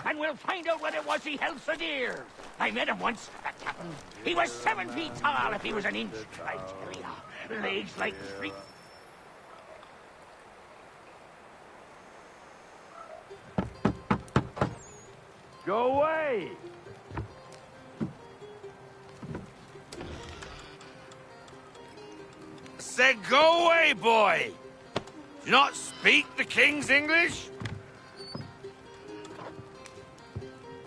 And we'll find out what it was he held so dear. I met him once, that captain. He was 7 feet tall if he was an inch, I tell ya. Legs like three... Go away! Said go away, boy! Do you not speak the King's English?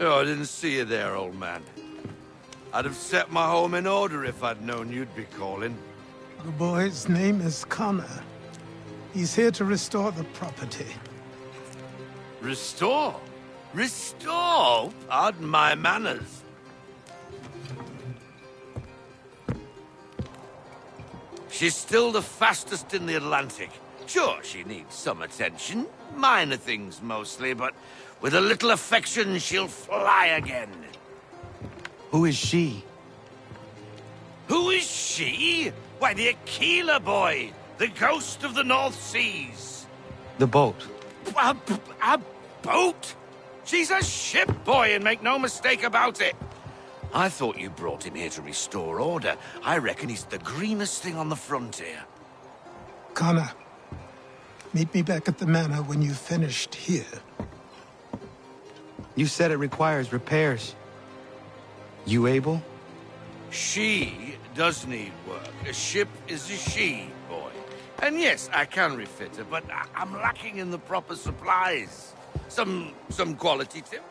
Oh, I didn't see you there, old man. I'd have set my home in order if I'd known you'd be calling. The boy's name is Connor. He's here to restore the property. Restore? Restore? Pardon my manners. She's still the fastest in the Atlantic. Sure, she needs some attention. Minor things mostly, but with a little affection, she'll fly again. Who is she? Who is she? Why, the Aquila boy, the ghost of the North Seas. The boat. A boat? She's a ship, boy, and make no mistake about it. I thought you brought him here to restore order. I reckon he's the greenest thing on the frontier. Connor, meet me back at the manor when you've finished here. You said it requires repairs. You able? She does need work. A ship is a she, boy. And yes, I can refit her, but I'm lacking in the proper supplies. Some quality tip.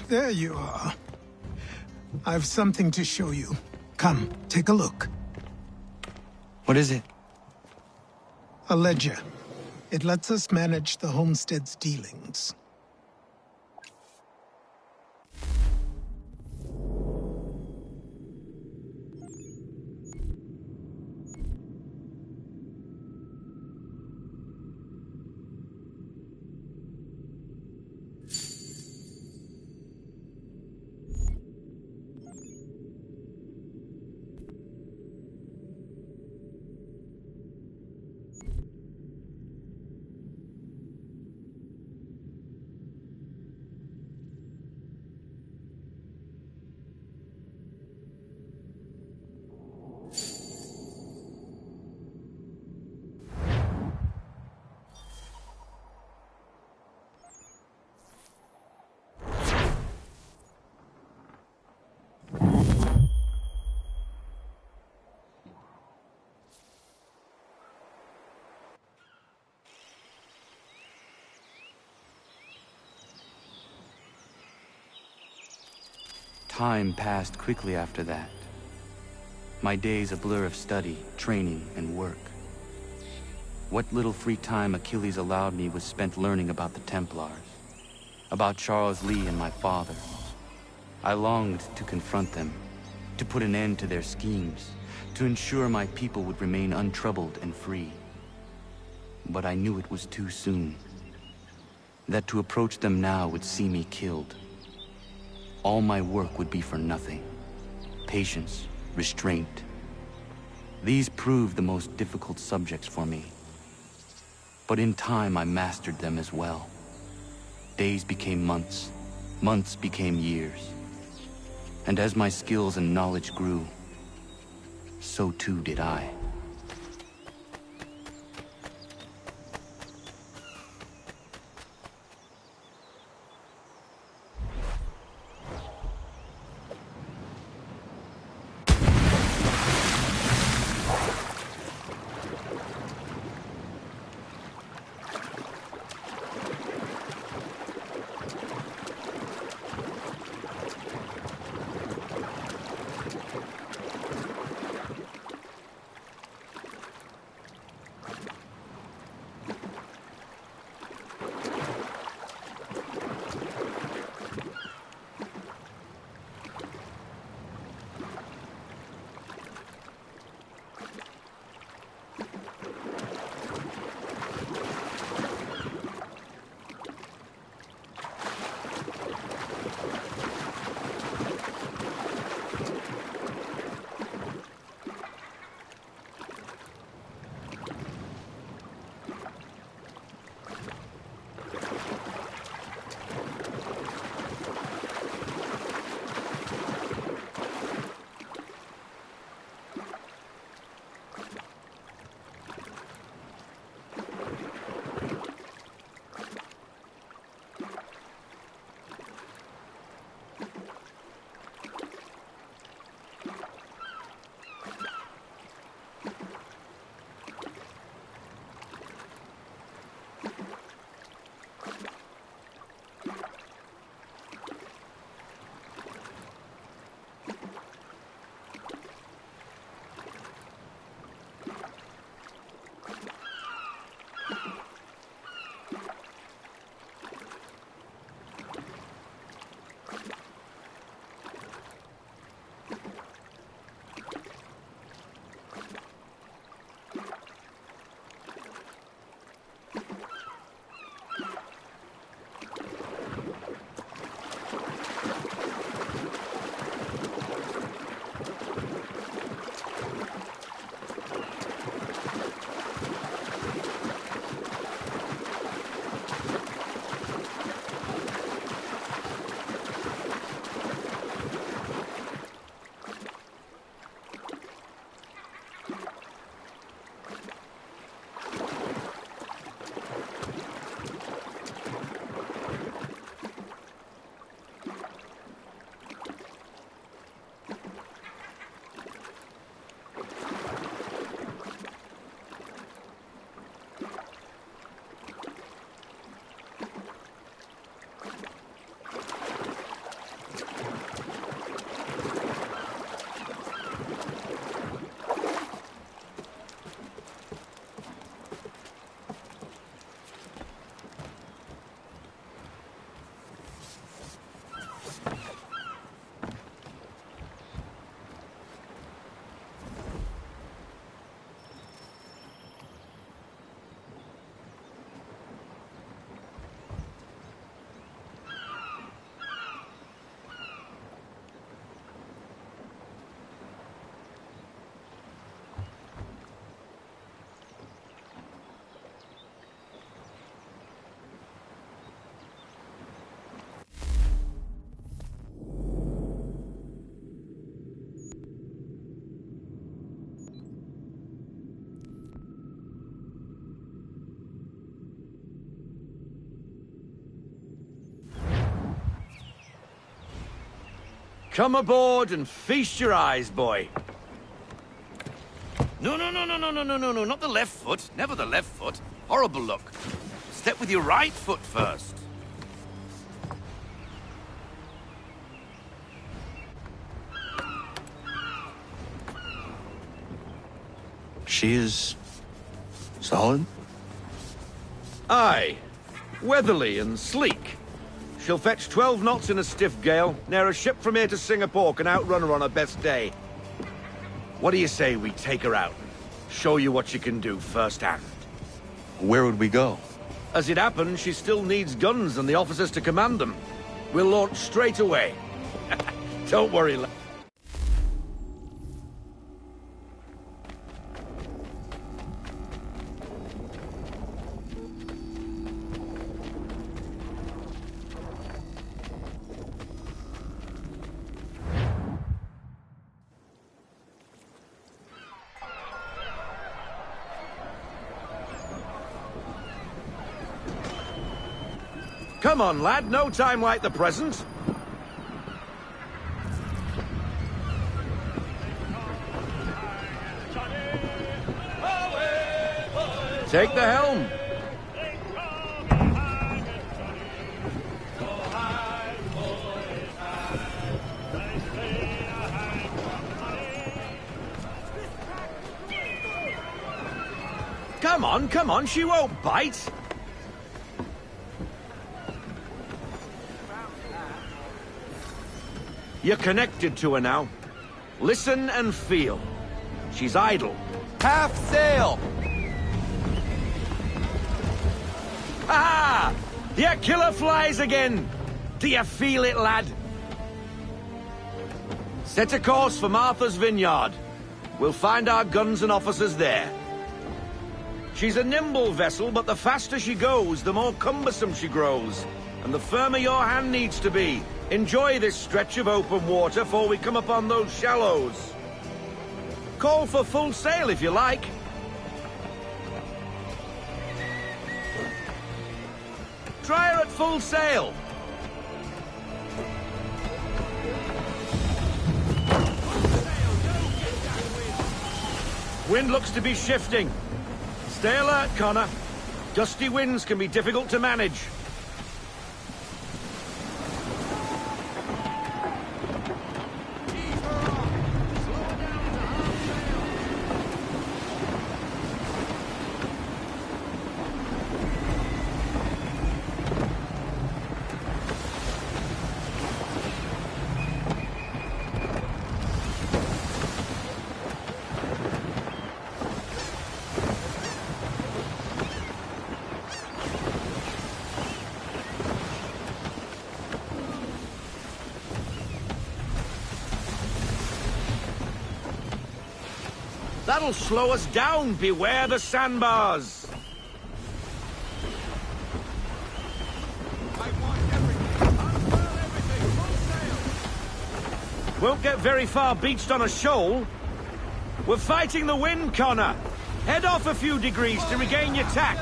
There you are. I've something to show you. Come, take a look. What is it? A ledger. It lets us manage the homestead's dealings. Time passed quickly after that. My days a blur of study, training, and work. What little free time Achilles allowed me was spent learning about the Templars, about Charles Lee and my father. I longed to confront them, to put an end to their schemes, to ensure my people would remain untroubled and free. But I knew it was too soon, that to approach them now would see me killed. All my work would be for nothing. Patience, restraint. These proved the most difficult subjects for me. But in time I mastered them as well. Days became months, months became years. And as my skills and knowledge grew, so too did I. Come aboard and feast your eyes, boy. No, not the left foot. Never the left foot. Horrible look. Step with your right foot first. She is... solid? Aye. Weatherly and sleek. She'll fetch 12 knots in a stiff gale, near a ship from here to Singapore can outrun her on her best day. What do you say we take her out? Show you what she can do firsthand. Where would we go? As it happens, she still needs guns and the officers to command them. We'll launch straight away. Don't worry, lad. Come on, lad. No time like the present. Take the helm. Come on, she won't bite. You're connected to her now. Listen and feel. She's idle. Half sail! Ah! Your killer flies again! Do you feel it, lad? Set a course for Martha's Vineyard. We'll find our guns and officers there. She's a nimble vessel, but the faster she goes, the more cumbersome she grows. And the firmer your hand needs to be. Enjoy this stretch of open water before we come upon those shallows. Call for full sail if you like. Try her at full sail. Wind looks to be shifting. Stay alert, Connor. Gusty winds can be difficult to manage. That'll slow us down. Beware the sandbars. Won't get very far beached on a shoal. We're fighting the wind, Connor. Head off a few degrees to regain your tack.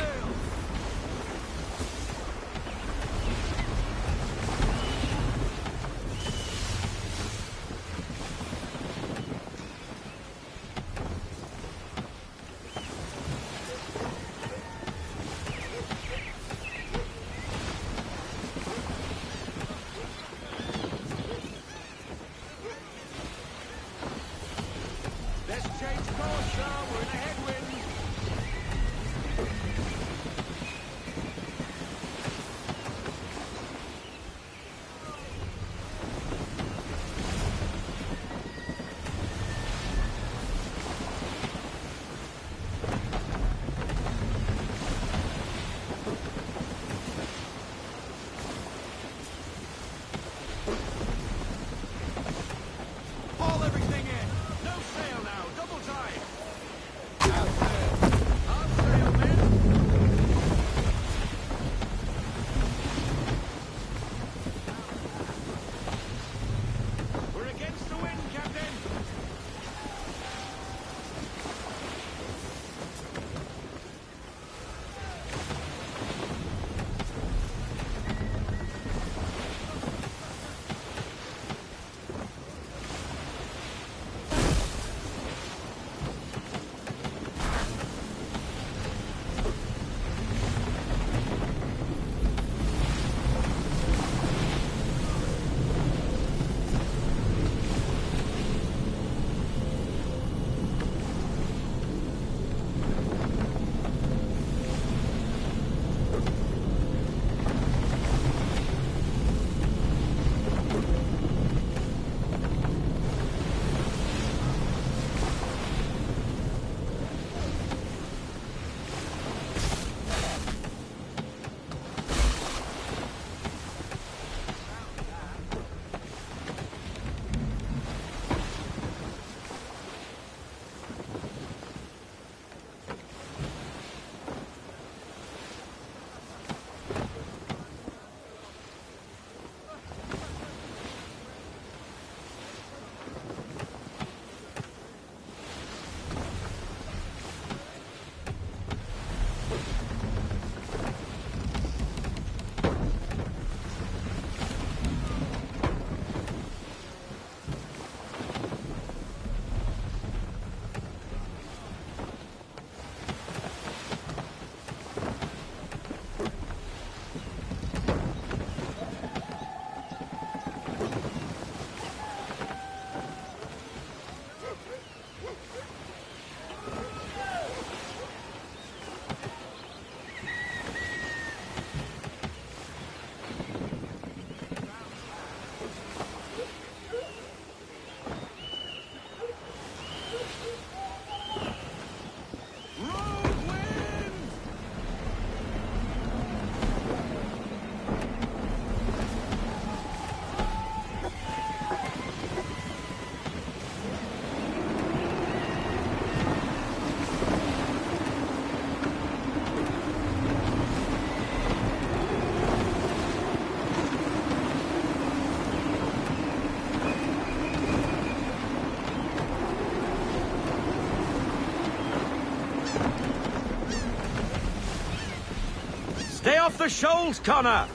off the shoals, Connor!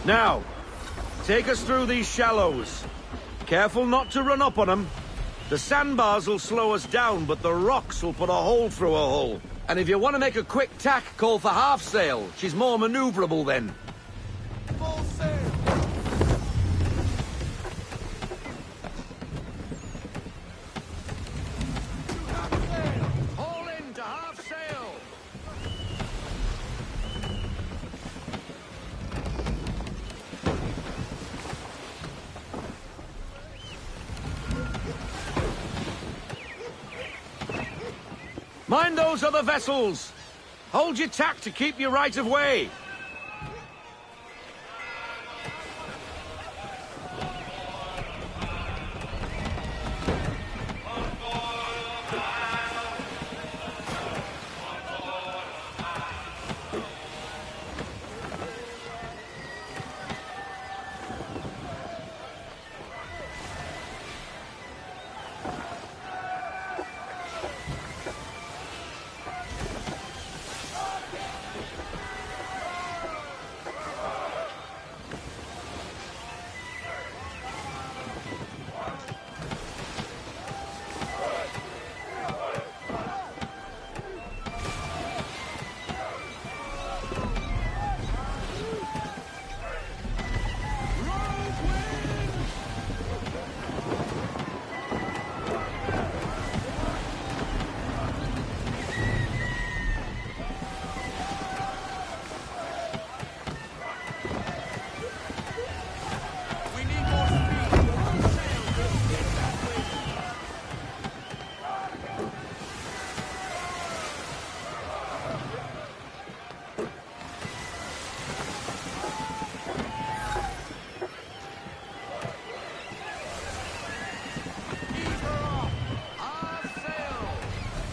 Now, take us through these shallows. Careful not to run up on them. The sandbars will slow us down, but the rocks will put a hole through a hole. And if you want to make a quick tack, call for half sail. She's more maneuverable then. Full sail! Haul in to half sail! Mind those other vessels! Hold your tack to keep your right of way!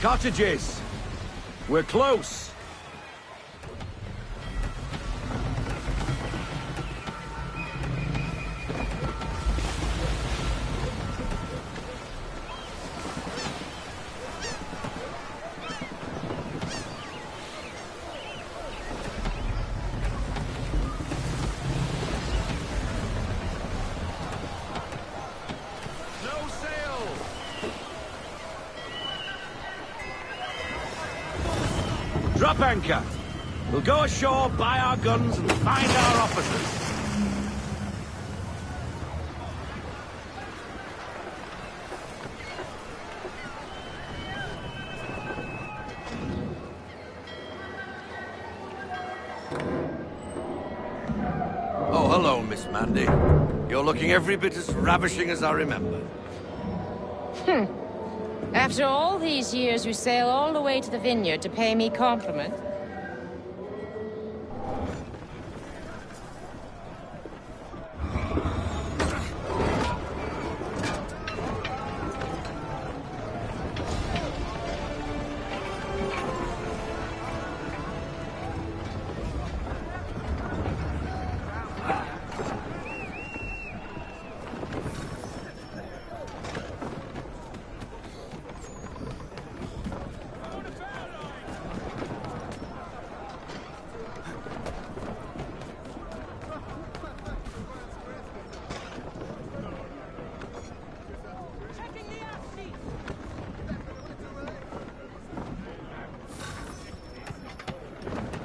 Cottages! We're close! Drop anchor. We'll go ashore, buy our guns, and find our officers. Oh, hello, Miss Mandy. You're looking every bit as ravishing as I remember. After all these years, you sail all the way to the vineyard to pay me compliment?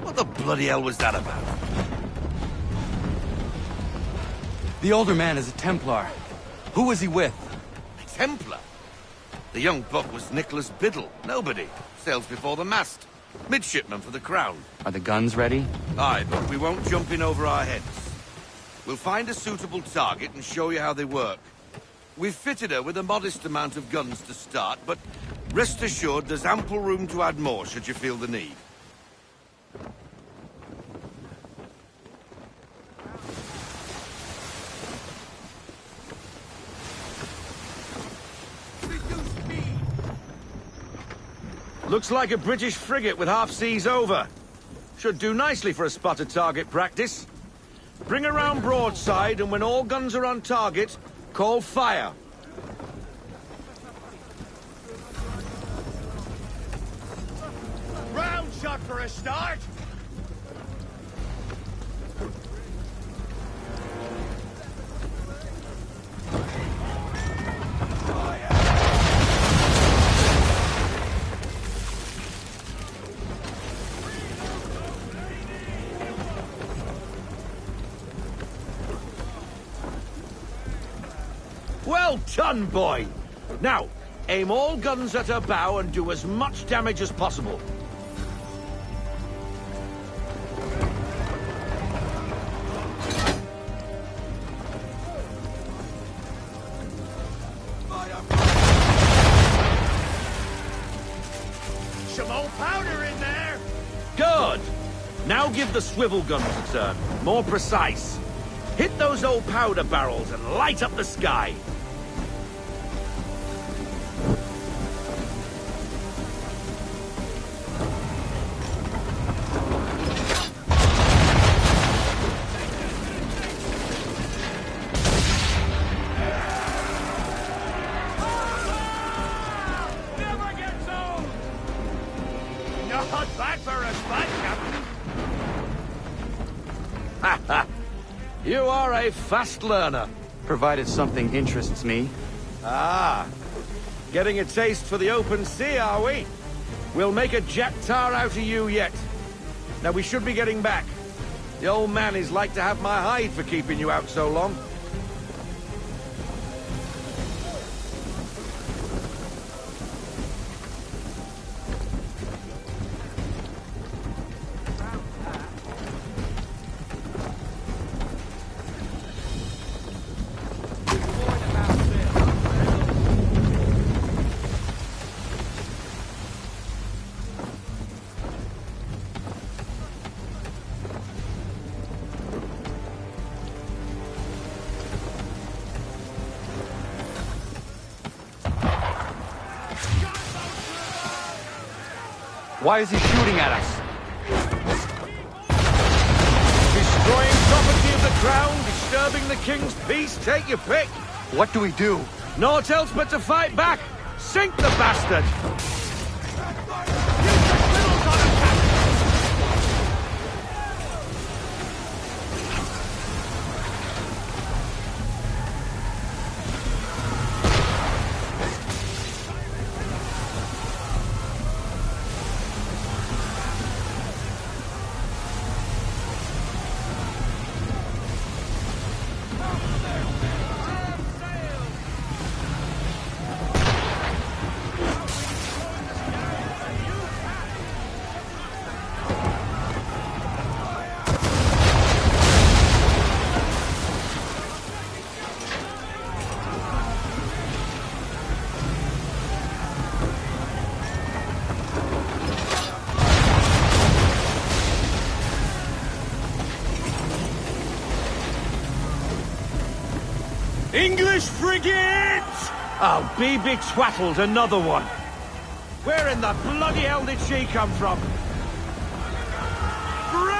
What the bloody hell was that about? The older man is a Templar. Who was he with? A Templar? The young buck was Nicholas Biddle. Nobody. Sails before the mast. Midshipman for the Crown. Are the guns ready? Aye, but we won't jump in over our heads. We'll find a suitable target and show you how they work. We've fitted her with a modest amount of guns to start, but rest assured there's ample room to add more should you feel the need. Looks like a British frigate with half seas over. Should do nicely for a spotted target practice. Bring around broadside, and when all guns are on target, call fire. shot for a start. Well done, boy! Now, aim all guns at her bow and do as much damage as possible. Some old powder in there! Good! Now give the swivel guns a turn. More precise. Hit those old powder barrels and light up the sky. Not bad for a spot, Captain. You are a fast learner. Provided something interests me. Ah, getting a taste for the open sea, are we? We'll make a jack tar out of you yet. Now we should be getting back. The old man is like to have my hide for keeping you out so long. Why is he shooting at us? Destroying property of the crown, disturbing the king's peace, take your pick. What do we do? Naught else but to fight back. Sink the bastard! English frigate! Oh, be betwattled, another one. Where in the bloody hell did she come from? Brace!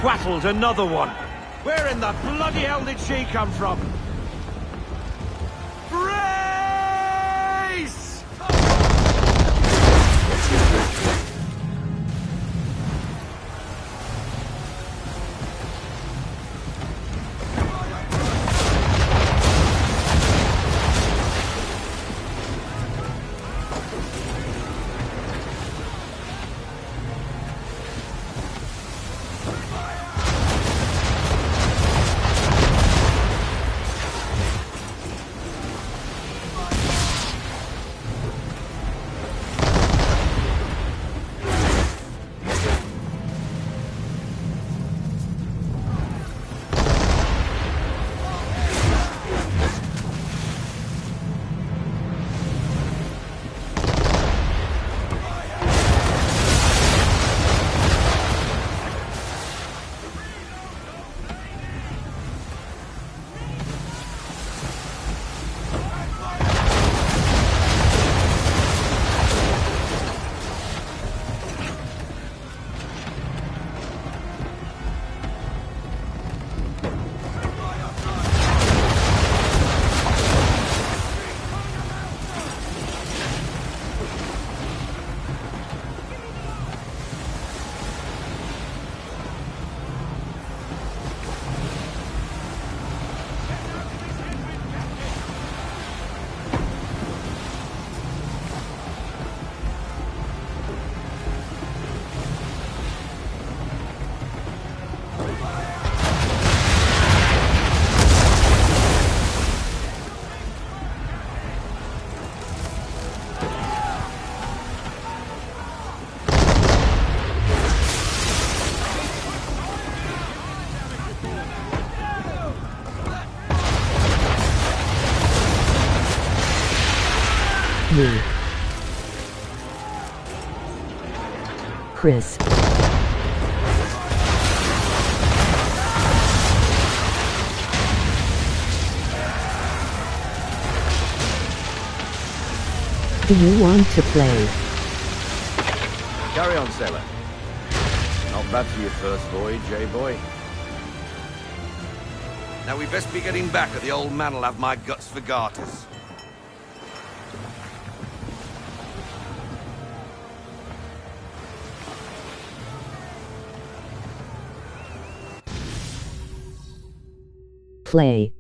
twaddled another one. Where in the bloody hell did she come from? Brace! Me. Chris. Do you want to play? Carry on, sailor. Not bad for your first voyage, eh, boy? Now we best be getting back, or the old man'll have my guts for garters. Play.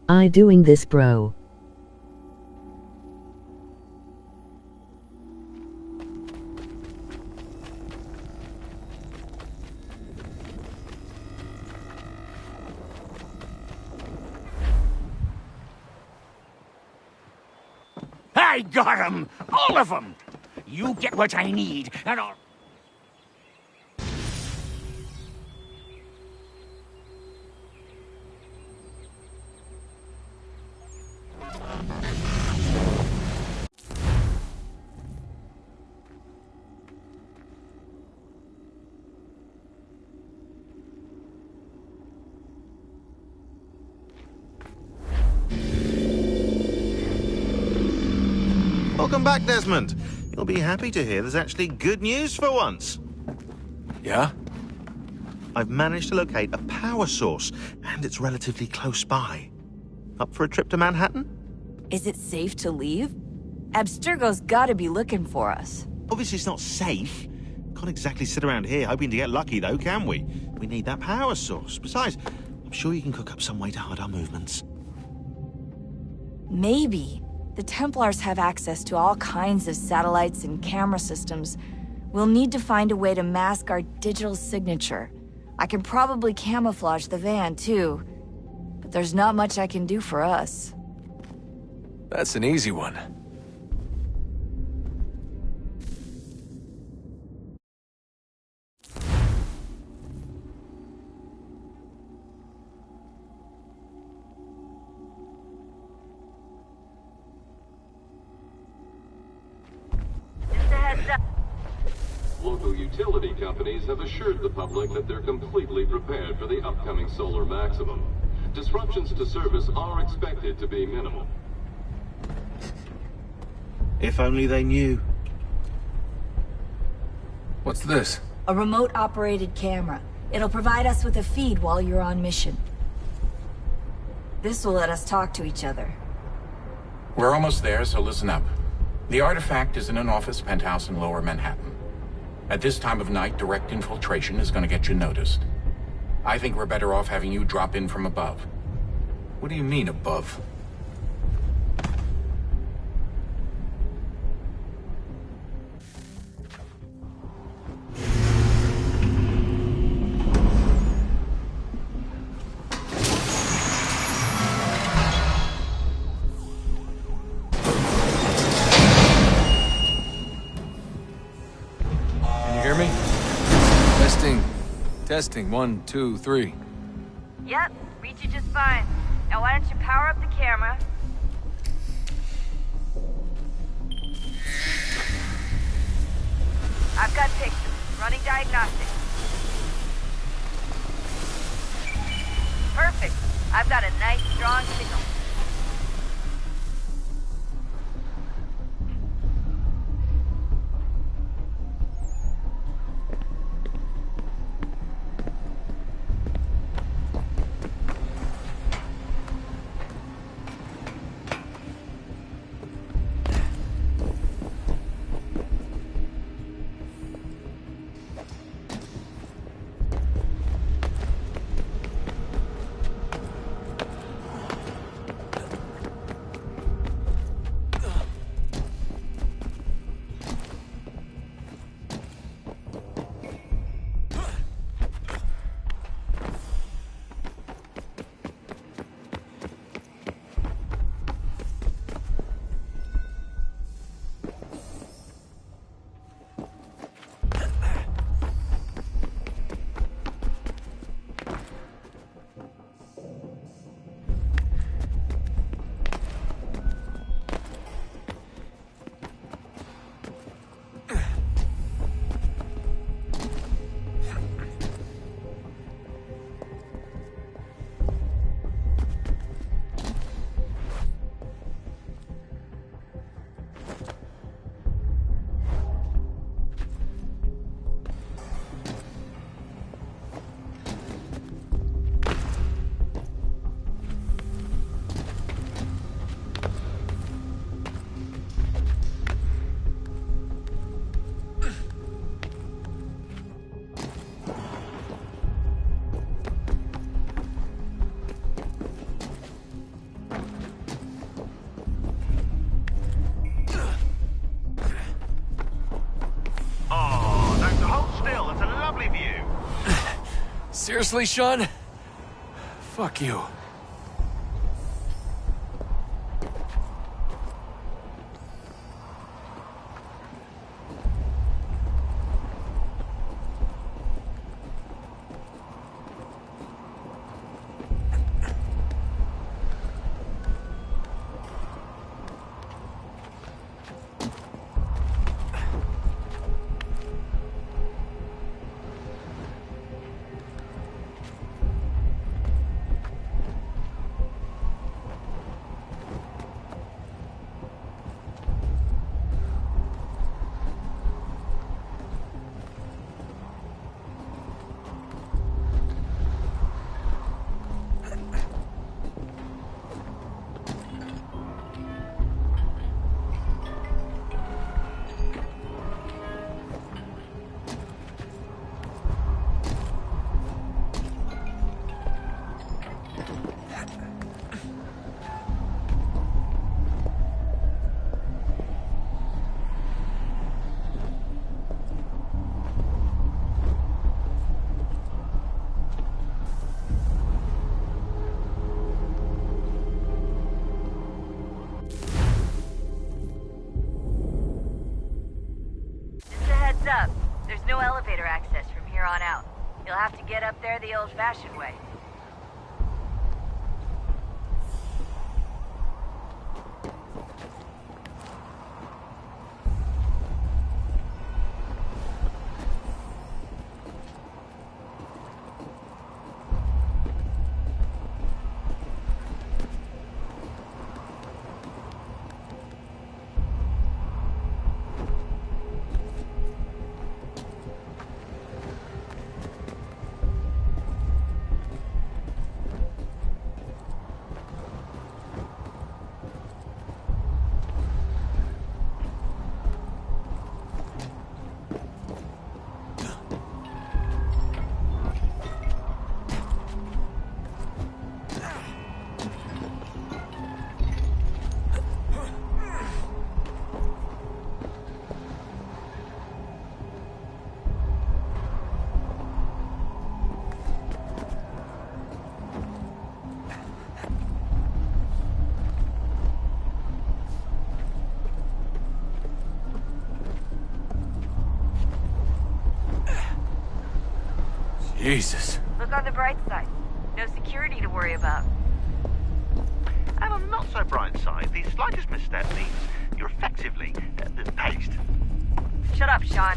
I doing this, bro. I got 'em! All of 'em! You get what I need, and I'll... Welcome back, Desmond. You'll be happy to hear there's actually good news for once. Yeah? I've managed to locate a power source, and it's relatively close by. Up for a trip to Manhattan? Is it safe to leave? Abstergo's gotta be looking for us. Obviously it's not safe. Can't exactly sit around here hoping to get lucky, though, can we? We need that power source. Besides, I'm sure you can cook up some way to hide our movements. Maybe. The Templars have access to all kinds of satellites and camera systems. We'll need to find a way to mask our digital signature. I can probably camouflage the van, too. But there's not much I can do for us. That's an easy one. Local utility companies have assured the public that they're completely prepared for the upcoming solar maximum. Disruptions to service are expected to be minimal. If only they knew. What's this? A remote-operated camera. It'll provide us with a feed while you're on mission. This will let us talk to each other. We're almost there, so listen up. The artifact is in an office penthouse in Lower Manhattan. At this time of night, direct infiltration is going to get you noticed. I think we're better off having you drop in from above. What do you mean, above? Testing, 1, 2, 3. Yep, reach you just fine. Now why don't you power up the camera? I've got pictures. Running diagnostics. Perfect. I've got a nice, strong signal. Seriously, Sean? Fuck you. Up. There's no elevator access from here on out. You'll have to get up there the old-fashioned way. Jesus. Look on the bright side. No security to worry about. And on the not so bright side, the slightest misstep means you're effectively paged. Shut up, Sean.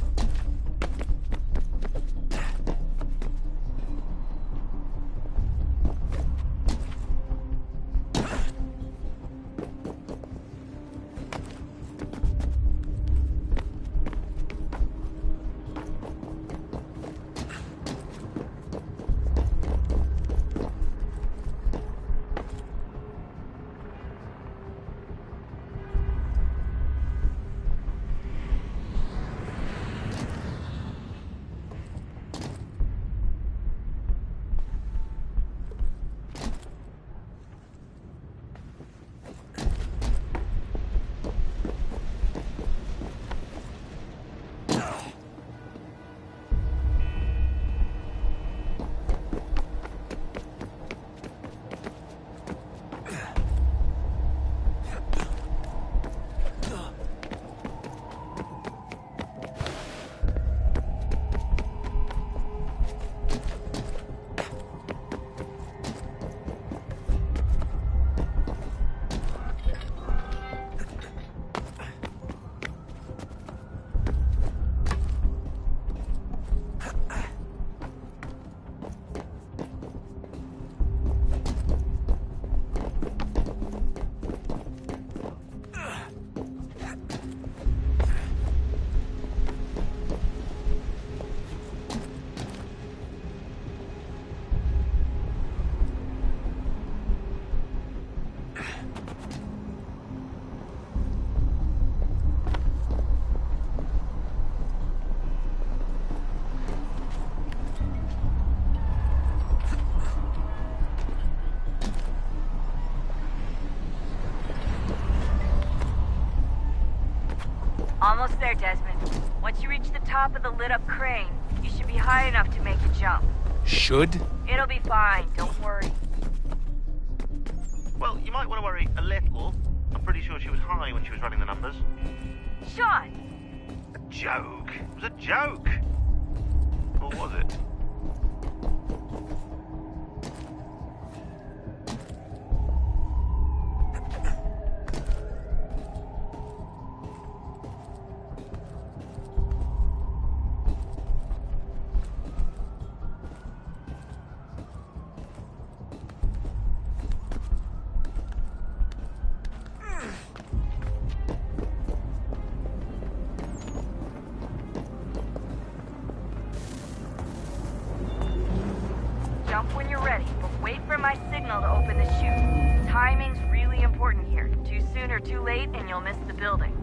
Almost there, Desmond. Once you reach the top of the lit-up crane, you should be high enough to make the jump. Should? It'll be fine, don't worry. Well, you might want to worry a little. I'm pretty sure she was high when she was running the numbers. Sean! A joke. It was a joke. Or was it? Jump when you're ready, but wait for my signal to open the chute. Timing's really important here. Too soon or too late, and you'll miss the building.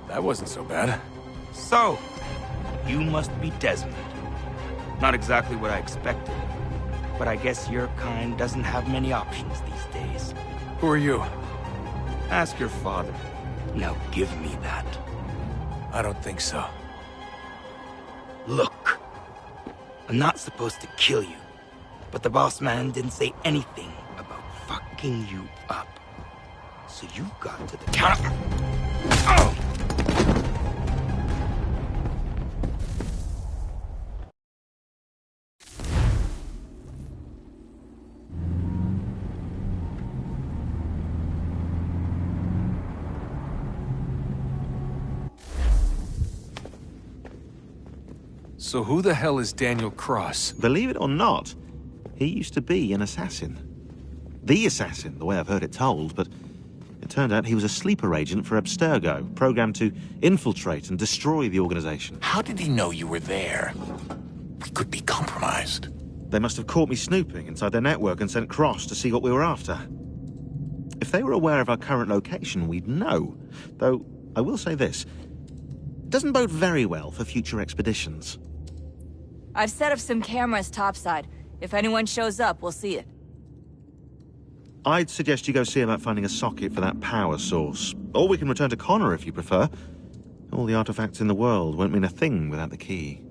That wasn't so bad. So, you must be Desmond. Not exactly what I expected, but I guess your kind doesn't have many options these days. Who are you? Ask your father. Now give me that. I don't think so. Look, I'm not supposed to kill you, but the boss man didn't say anything about fucking you up. So you got to the counter. Oh! So who the hell is Daniel Cross? Believe it or not, he used to be an assassin. The assassin, the way I've heard it told, but it turned out he was a sleeper agent for Abstergo, programmed to infiltrate and destroy the organization. How did he know you were there? We could be compromised. They must have caught me snooping inside their network and sent Cross to see what we were after. If they were aware of our current location, we'd know. Though, I will say this. It doesn't bode very well for future expeditions. I've set up some cameras topside. If anyone shows up, we'll see it. I'd suggest you go see about finding a socket for that power source. Or we can return to Connor if you prefer. All the artifacts in the world won't mean a thing without the key.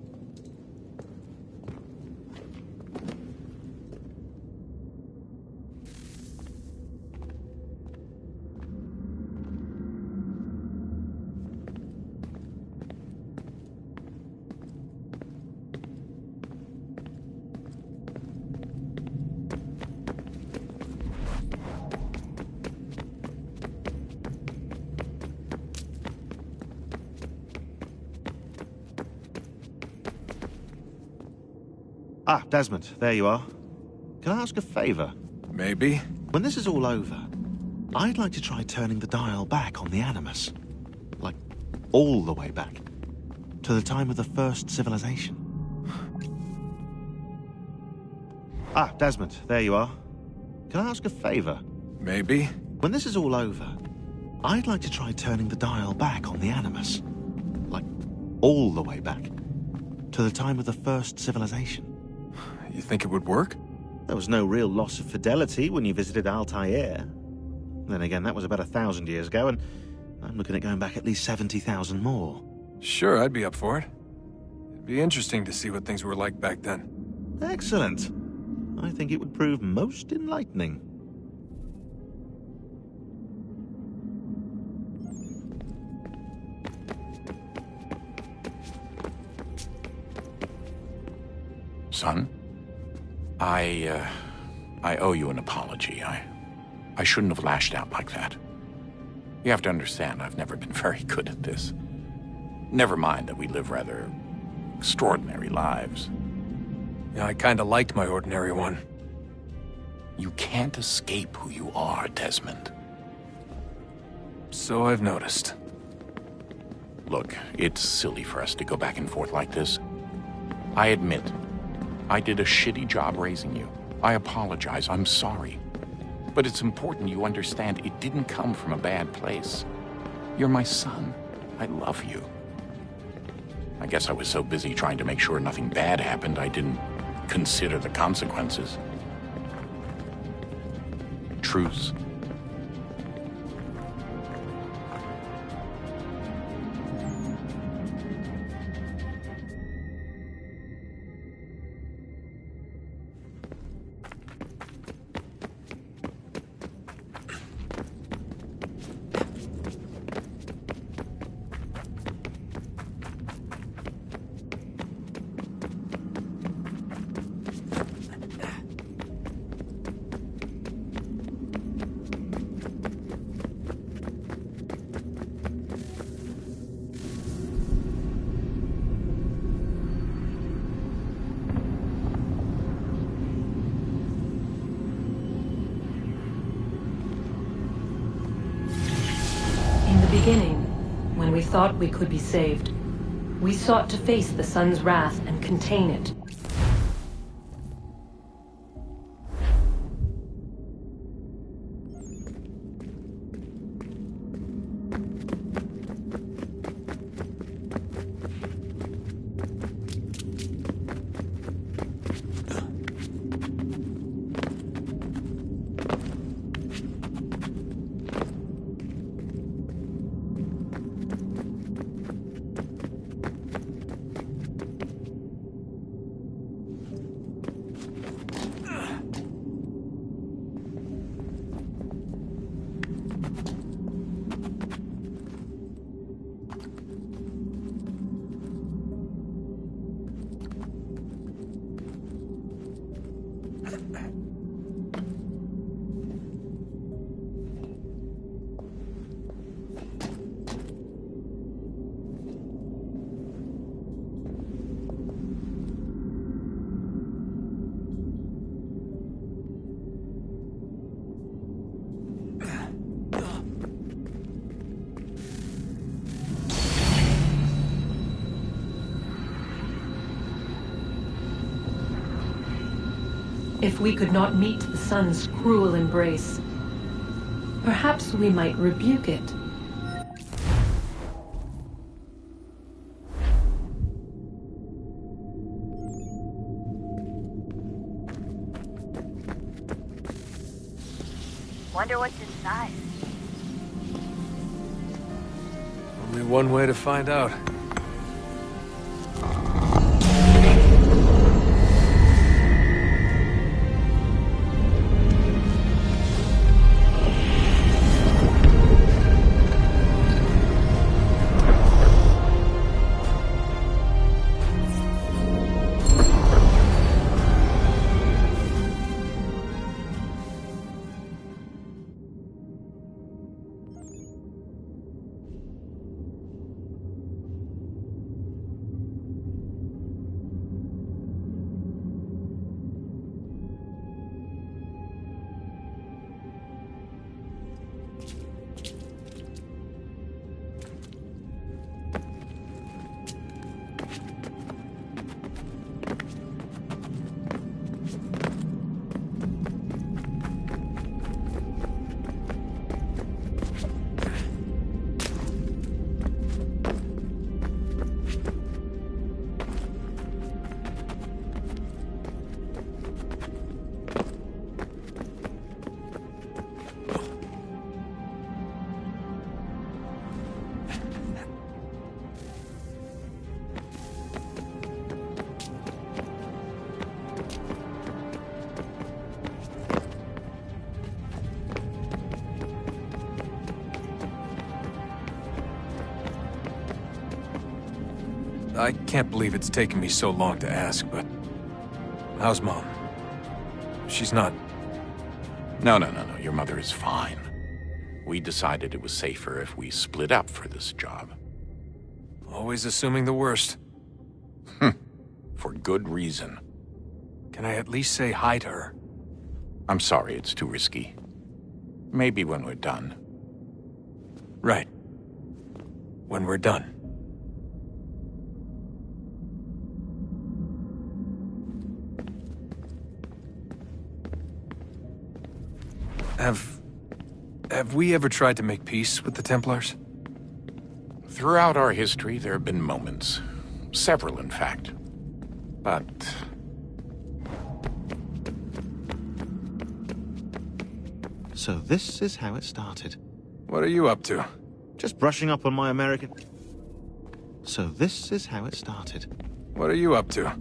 Ah, Desmond, there you are. Can I ask a favor? Maybe. When this is all over, I'd like to try turning the dial back on the Animus. Like, all the way back. To the time of the first civilization. Ah, Desmond, there you are. Can I ask a favor? Maybe. When this is all over, I'd like to try turning the dial back on the Animus. Like, all the way back. To the time of the first civilization. You think it would work? There was no real loss of fidelity when you visited Altair. Then again, that was about 1,000 years ago, and I'm looking at going back at least 70,000 more. Sure, I'd be up for it. It'd be interesting to see what things were like back then. Excellent. I think it would prove most enlightening. Son? I owe you an apology. I shouldn't have lashed out like that. You have to understand, I've never been very good at this. Never mind that we live rather extraordinary lives. Yeah, I kinda liked my ordinary one. You can't escape who you are, Desmond. So I've noticed. Look, it's silly for us to go back and forth like this. I admit, I did a shitty job raising you. I apologize, I'm sorry. But it's important you understand it didn't come from a bad place. You're my son. I love you. I guess I was so busy trying to make sure nothing bad happened, I didn't consider the consequences. Truce. Beginning, when we thought we could be saved, we sought to face the sun's wrath and contain it. If we could not meet the sun's cruel embrace, perhaps we might rebuke it. Wonder what's inside. Only one way to find out. I can't believe it's taken me so long to ask, but... how's Mom? She's not... No. Your mother is fine. We decided it was safer if we split up for this job. Always assuming the worst. For good reason. Can I at least say hi to her? I'm sorry, it's too risky. Maybe when we're done. Right. When we're done. Have we ever tried to make peace with the Templars? Throughout our history, there have been moments. Several, in fact. But... So this is how it started. What are you up to? Just brushing up on my American... So this is how it started. What are you up to?